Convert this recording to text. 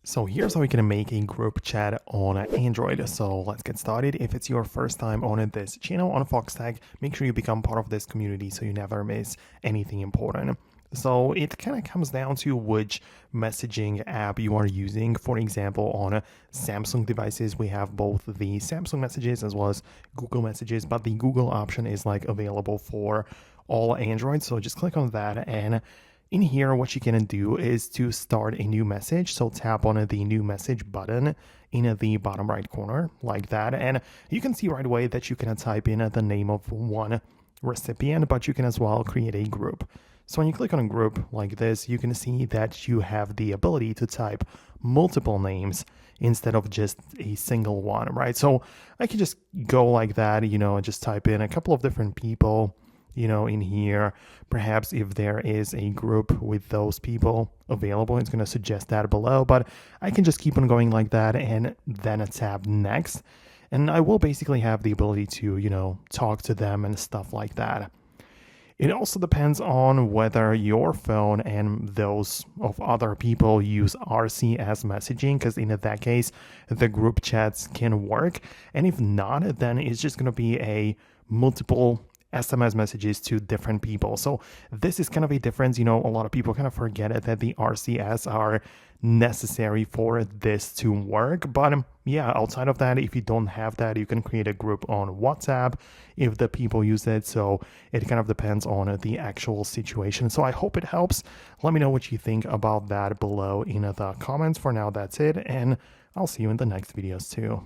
So here's how you can make a group chat on Android. So let's get started. If it's your first time on this channel on Foxtecc, make sure you become part of this community so you never miss anything important. So it kind of comes down to which messaging app you are using. For example, on Samsung devices, we have both the Samsung messages as well as Google messages, but the Google option is like available for all Android. So just click on that, and in here, what you can do is to start a new message. So tap on the new message button in the bottom right corner like that. And you can see right away that you can type in the name of one recipient, but you can as well create a group. So when you click on a group like this, you can see that you have the ability to type multiple names instead of just a single one, right? So I can just go like that, and just type in a couple of different people in here. Perhaps if there is a group with those people available, it's going to suggest that below, but I can just keep on going like that and then tap next. And I will basically have the ability to, talk to them and stuff like that. It also depends on whether your phone and those of other people use RCS messaging, because in that case, the group chats can work. And if not, then it's just going to be a multiple SMS messages to different people. So this is kind of a difference. A lot of people kind of forget it that the RCS are necessary for this to work. But yeah, outside of that, if you don't have that, you can create a group on WhatsApp if the people use it. So it kind of depends on the actual situation. So I hope it helps. Let me know what you think about that below in the comments. For now, that's it. And I'll see you in the next videos too.